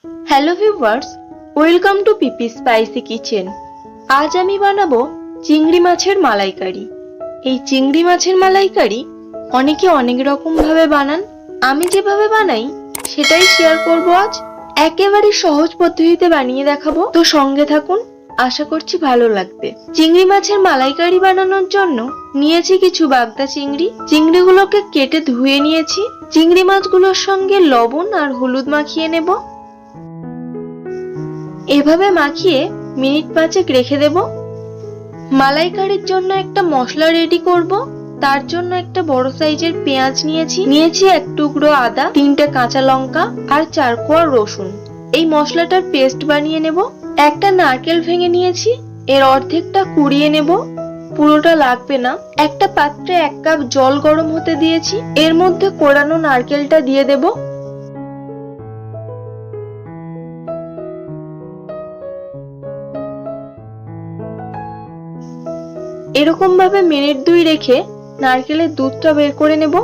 Hello viewers, welcome to PP spicy kitchen. আজ আমি বানাবো চিংড়ি মাছের মালাইকারি। এই চিংড়ি মাছের মালাইকারি অনেকে অনেক রকম ভাবে বানান। আমি যেভাবে বানাই সেটাই শেয়ার করব আজ। একেবারে সহজ পদ্ধতিতে বানিয়ে দেখাবো, তো সঙ্গে থাকুন, আশা করছি ভালো লাগবে। চিংড়ি মাছের মালাইকারি বানানোর জন্য নিয়েছি কিছু বাগদা চিংড়ি। চিংড়িগুলোকে কেটে ধুয়ে নিয়েছি। চিংড়ি মাছগুলোর সঙ্গে লবণ আর হলুদ মাখিয়ে নেব। এভাবে মাখিয়ে মিনিট 5 রেখে দেব। মালাইকারির জন্য একটা মশলা রেডি করব। তার জন্য একটা বড় সাইজের পেঁয়াজ নিয়েছি 1 টুকরো আদা, 3টে কাঁচা লঙ্কা আর 4 কোয়া রসুন। এই মশলাটার পেস্ট বানিয়ে নেব। একটা নারকেল ভেঙে নিয়েছি, এর অর্ধেকটা কুড়িয়ে নেব, পুরোটা লাগবে না। একটা পাত্রে 1 কাপ জল গরম হতে দিয়েছি, এর মধ্যে কোড়ানো নারকেলটা দিয়ে দেব। এরকম ভাবে মিনিট 2 রেখে নারকেলের দুধটা বের করে নেব।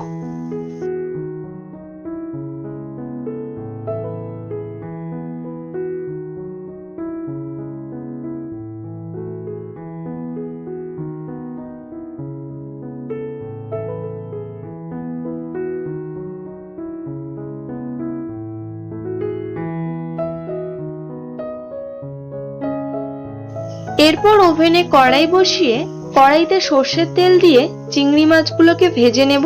এরপর ওভেনে কড়াই বসিয়ে কড়াইতে সর্ষের তেল দিয়ে চিংড়ি মাছগুলোকে ভেজে নেব।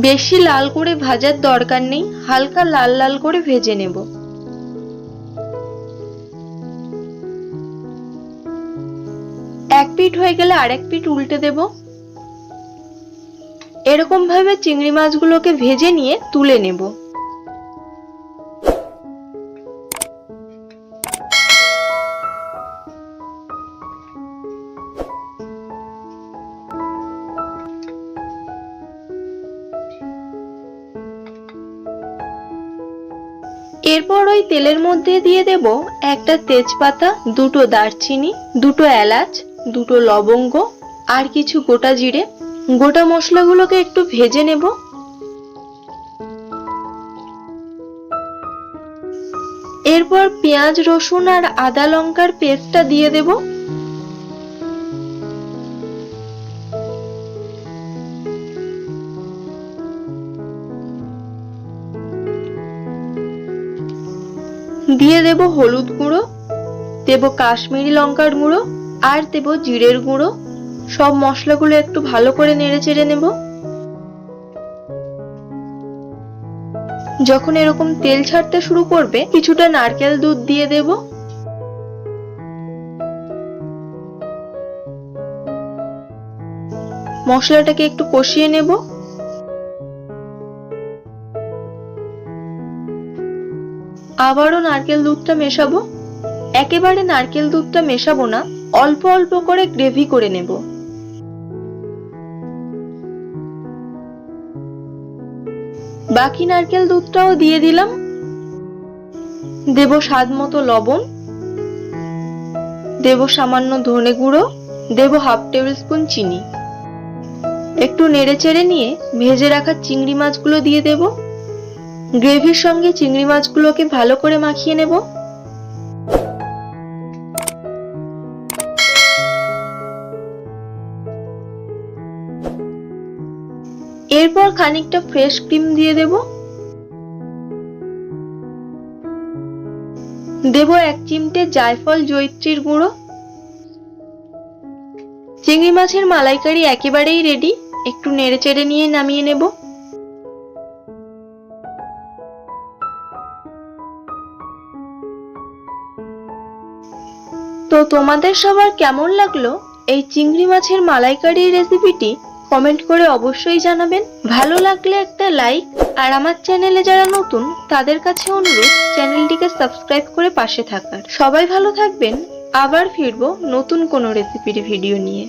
বেশি লাল করে ভাজার দরকার নেই, হালকা লাল লাল করে ভেজে নেব। এক পিঠ হয়ে গেলে আরেক পিঠ উল্টে দেব। এরকম ভাবে চিংড়ি মাছগুলোকে ভেজে নিয়ে তুলে নেব। এরপর ওই তেলের মধ্যে দিয়ে দেব একটা তেজপাতা, 2টো দারচিনি, 2টো এলাচ, 2টো লবঙ্গ আর কিছু গোটা জিরে। গোটা মশলাগুলোকে একটু ভেজে নেব। এরপর পেঁয়াজ, রসুন আর আদা লঙ্কার পেস্টটা দিয়ে দেব। দিয়ে দেব হলুদ গুঁড়ো, দেব কাশ্মীরি লঙ্কার গুঁড়ো আর দেব জিরের গুঁড়ো। সব মশলাগুলো একটু ভালো করে নেড়ে চেড়ে নেব। যখন এরকম তেল ছাড়তে শুরু করবে কিছুটা নারকেল দুধ দিয়ে দেব। মশলাটাকে একটু কষিয়ে নেব। আবারও নারকেল দুধটা মেশাবো। একেবারে নারকেল দুধটা মেশাবো না, অল্প অল্প করে গ্রেভি করে নেব। বাকি নারকেল দুধটাও দিয়ে দিলাম। দেব স্বাদ মতো লবণ, দেব সামান্য ধনে গুঁড়ো, দেব 1/2 টেবিল স্পুন চিনি। একটু নেড়ে চেড়ে নিয়ে ভেজে রাখা চিংড়ি মাছগুলো দিয়ে দেব। গ্রেভির সঙ্গে চিংড়ি মাছগুলোকে ভালো করে মাখিয়ে নেব। এরপর খানিকটা ফ্রেশ ক্রিম দিয়ে দেব। দেব 1 চিমটে জায়ফল জয়িত্রীর গুঁড়ো। চিংড়ি মাছের মালাইকারি একেবারেই রেডি। একটু নেড়ে চেড়ে নিয়ে নামিয়ে নেব। তো তোমাদের সবার কেমন লাগলো এই চিংড়ি মাছের মালাইকারির রেসিপিটি কমেন্ট করে অবশ্যই জানাবেন। ভালো লাগলে একটা লাইক, আর আমার চ্যানেলে যারা নতুন তাদের কাছে অনুরোধ চ্যানেলটিকে সাবস্ক্রাইব করে পাশে থাকার। সবাই ভালো থাকবেন। আবার ফিরবো নতুন কোনো রেসিপির ভিডিও নিয়ে।